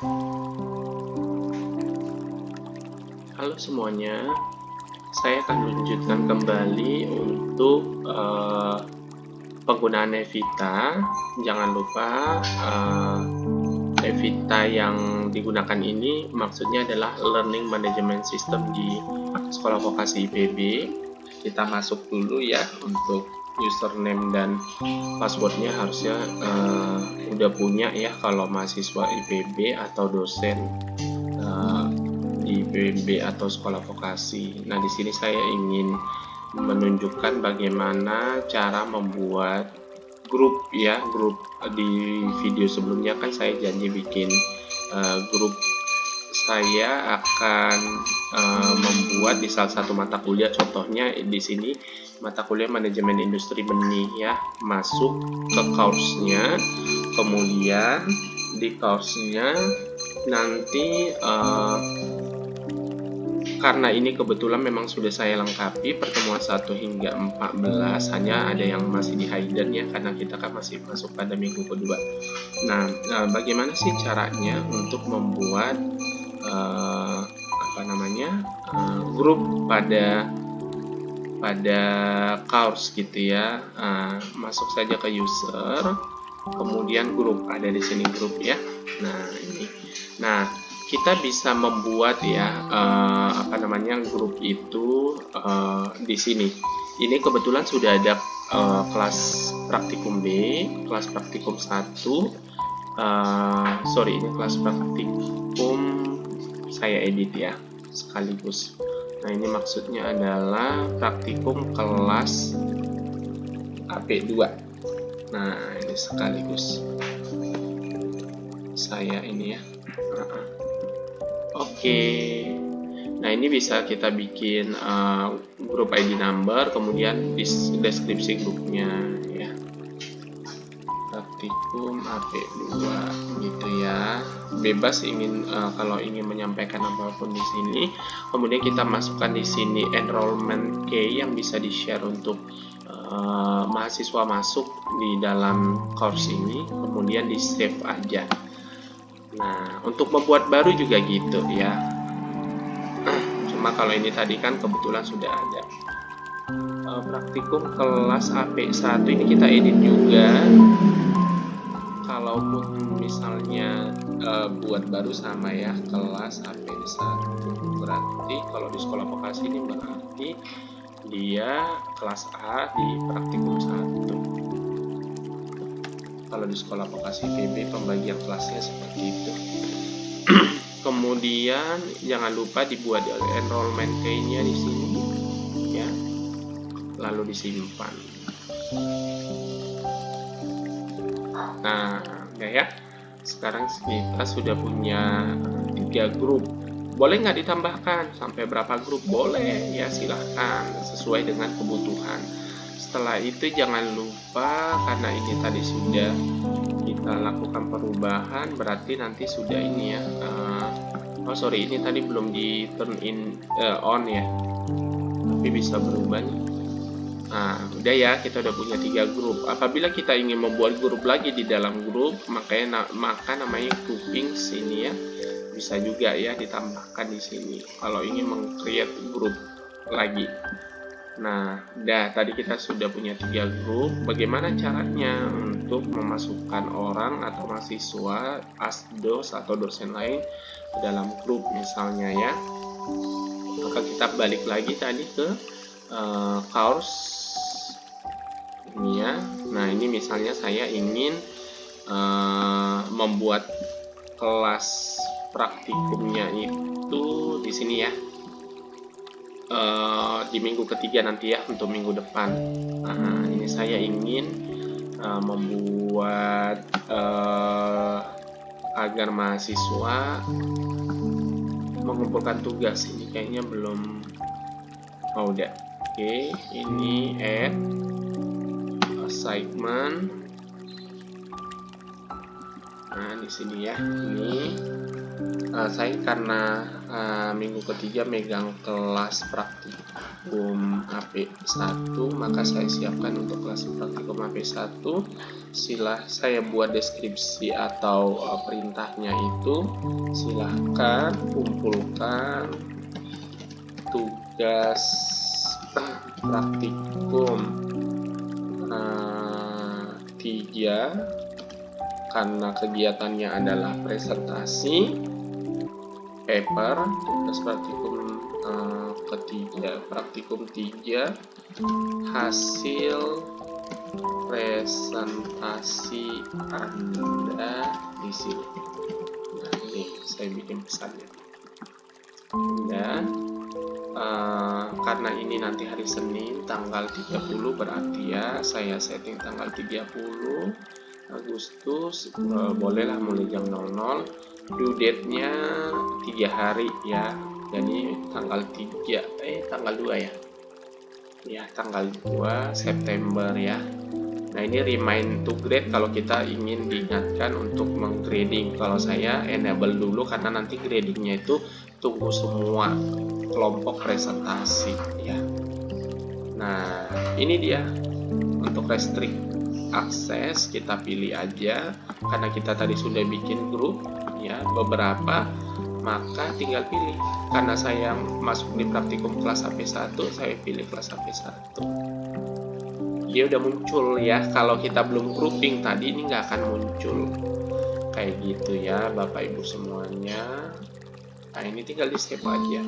Halo semuanya, saya akan melanjutkan kembali untuk penggunaan Evita. Jangan lupa Evita yang digunakan ini maksudnya adalah Learning Management System di Sekolah Vokasi IPB. Kita masuk dulu ya untuk username dan passwordnya harusnya udah punya ya kalau mahasiswa IPB atau dosen di IPB atau sekolah vokasi. Nah, di sini saya ingin menunjukkan bagaimana cara membuat grup ya, grup. Di video sebelumnya kan saya janji bikin grup. Saya akan membuat di salah satu mata kuliah, contohnya di sini mata kuliah manajemen industri benih ya, masuk ke course-nya, kemudian di course-nya nanti karena ini kebetulan memang sudah saya lengkapi pertemuan 1 hingga 14, hanya ada yang masih di hidden ya karena kita kan masih masuk pada minggu kedua. Nah, bagaimana sih caranya untuk membuat grup pada course gitu ya. Masuk saja ke user, kemudian grup, ada di sini grup ya. Nah, ini. Nah, kita bisa membuat ya grup itu di sini. Ini kebetulan sudah ada kelas praktikum B, kelas praktikum 1. Sorry, ini kelas praktikum saya edit ya sekaligus. Nah, ini maksudnya adalah praktikum kelas AP2. Nah, ini sekaligus saya ini ya. Oke. Nah, ini bisa kita bikin grup ID number, kemudian deskripsi grupnya ya. Praktikum AP2 gitu ya. Bebas ingin kalau ingin menyampaikan apapun di sini. Kemudian kita masukkan di sini enrollment key yang bisa di-share untuk mahasiswa masuk di dalam course ini, kemudian di-save aja. Nah, untuk membuat baru juga gitu ya. Cuma kalau ini tadi kan kebetulan sudah ada. Praktikum kelas AP1 ini kita edit juga. Kalaupun misalnya buat baru sama ya, kelas AP1, berarti kalau di sekolah vokasi ini berarti dia kelas A di praktikum 1. Kalau di sekolah vokasi IPB pembagian kelasnya seperti itu. Kemudian jangan lupa dibuat enrollment key-nya di sini ya, lalu disimpan. Nah, ya, sekarang kita sudah punya 3 grup. Boleh nggak ditambahkan sampai berapa grup? Boleh ya, silahkan sesuai dengan kebutuhan. Setelah itu jangan lupa, karena ini tadi sudah kita lakukan perubahan, berarti nanti sudah ini ya. Ini tadi belum di turn in on ya, tapi bisa berubah nih. Nah, udah ya, kita udah punya 3 grup. Apabila kita ingin membuat grup lagi di dalam grup, maka namanya groupings ini ya, bisa juga ya ditambahkan di sini kalau ingin meng-create grup lagi. Nah, tadi kita sudah punya 3 grup. Bagaimana caranya untuk memasukkan orang atau mahasiswa, asdos atau dosen lain ke dalam grup misalnya ya? Maka kita balik lagi tadi ke course ini ya. Nah, ini misalnya saya ingin membuat kelas praktikumnya itu di sini ya. Di minggu ketiga nanti ya, untuk minggu depan. Nah, ini saya ingin membuat agar mahasiswa mengumpulkan tugas. Ini kayaknya belum. Udah. Oke, ini add assignment. Nah, di sini ya. Ini saya karena minggu ketiga megang kelas praktik praktikum AP1, maka saya siapkan untuk kelas praktikum AP1. Saya buat deskripsi atau perintahnya itu. Silahkan kumpulkan tugas praktikum 3 karena kegiatannya adalah presentasi paper. Tugas praktikum praktikum 3 hasil presentasi Anda di sini. Nah, ini saya bikin pesannya. Dan karena ini nanti hari Senin tanggal 30, berarti ya saya setting tanggal 30 Agustus, bolehlah mulai jam 00. Due date-nya 3 hari ya. Jadi tanggal 2 ya. Ya, tanggal 2 September ya. Nah, ini remind to grade kalau kita ingin diingatkan untuk menggrading. Kalau saya enable dulu karena nanti gradingnya itu tunggu semua kelompok presentasi ya. Nah, ini dia untuk restrict akses, kita pilih aja karena kita tadi sudah bikin grup ya beberapa, maka tinggal pilih. Karena saya masuk di praktikum kelas AP1, saya pilih kelas AP1. Dia udah muncul ya. Kalau kita belum grouping tadi, ini nggak akan muncul kayak gitu ya Bapak Ibu semuanya. Nah, ini tinggal di save aja.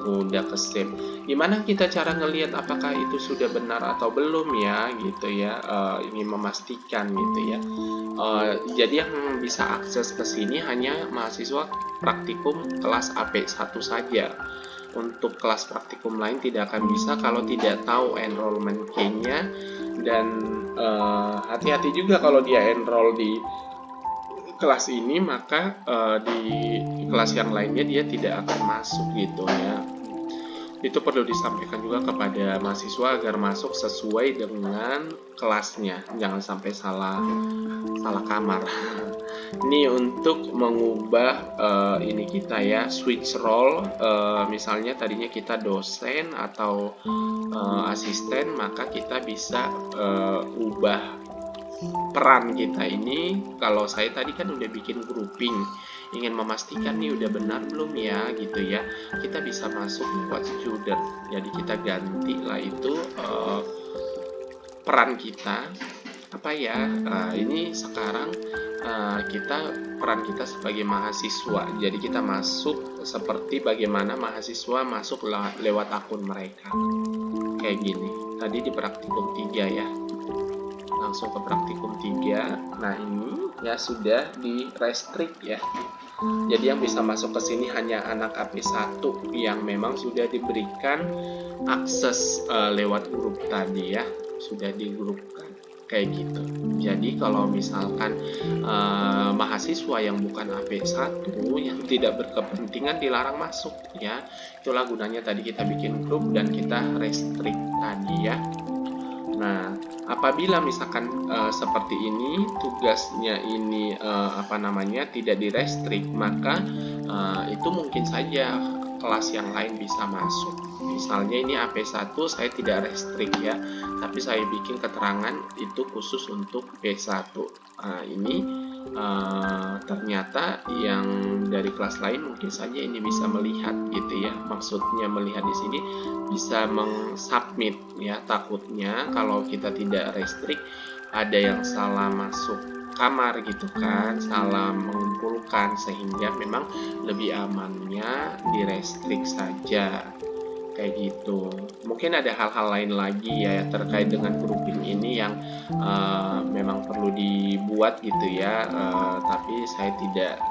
Udah ke save. Gimana kita cara ngelihat apakah itu sudah benar atau belum ya gitu ya, ingin memastikan gitu ya. Jadi yang bisa akses ke sini hanya mahasiswa praktikum kelas AP1 saja. Untuk kelas praktikum lain tidak akan bisa kalau tidak tahu enrollment key-nya. Dan hati-hati juga kalau dia enroll di kelas ini, maka di kelas yang lainnya dia tidak akan masuk gitu ya. Itu perlu disampaikan juga kepada mahasiswa agar masuk sesuai dengan kelasnya, jangan sampai salah kamar. Ini untuk mengubah ini kita ya, switch role. Misalnya tadinya kita dosen atau asisten, maka kita bisa ubah peran kita ini. Kalau saya tadi kan udah bikin grouping, ingin memastikan nih udah benar belum ya gitu ya, kita bisa masuk buat student. Jadi kita ganti lah itu peran kita apa ya. Ini sekarang peran kita sebagai mahasiswa, jadi kita masuk seperti bagaimana mahasiswa masuk lewat akun mereka kayak gini. Tadi di praktikum 3 ya, langsung ke praktikum 3. Nah, ini ya sudah di restrict ya. Jadi yang bisa masuk ke sini hanya anak AP1 yang memang sudah diberikan akses lewat grup tadi ya, sudah digrupkan kayak gitu. Jadi kalau misalkan mahasiswa yang bukan AP1 yang tidak berkepentingan dilarang masuk ya. Itulah gunanya tadi kita bikin grup dan kita restrict tadi ya. Nah, apabila misalkan seperti ini tugasnya ini tidak direstrict, maka itu mungkin saja kelas yang lain bisa masuk. Misalnya ini AP1 saya tidak restrict ya, tapi saya bikin keterangan itu khusus untuk P1. Ini ternyata yang dari kelas lain mungkin saja ini bisa melihat gitu ya. Maksudnya melihat di sini bisa mengsubmit ya. Takutnya kalau kita tidak restrict ada yang salah masuk kamar gitu kan, salah mengumpulkan, sehingga memang lebih amannya direstrik saja kayak gitu. Mungkin ada hal-hal lain lagi ya terkait dengan grouping ini yang memang perlu dibuat gitu ya, tapi saya tidak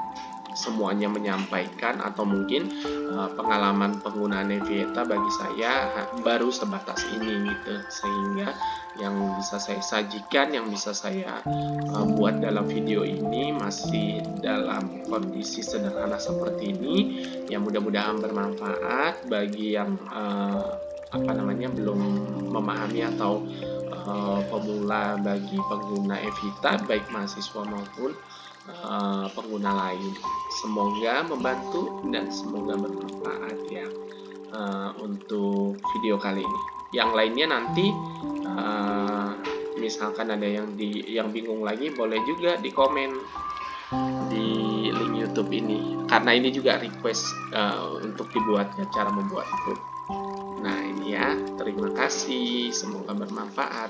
semuanya menyampaikan, atau mungkin pengalaman penggunaan Navieta bagi saya baru sebatas ini gitu, sehingga yang bisa saya sajikan, yang bisa saya buat dalam video ini masih dalam kondisi sederhana seperti ini. Yang mudah-mudahan bermanfaat bagi yang belum memahami atau pemula bagi pengguna Evita, baik mahasiswa maupun pengguna lain. Semoga membantu dan semoga bermanfaat ya. untuk video kali ini. Yang lainnya nanti misalkan ada yang bingung lagi, boleh juga di komen di link YouTube ini, karena ini juga request untuk dibuatnya cara membuat grup. Nah ini ya, terima kasih, semoga bermanfaat.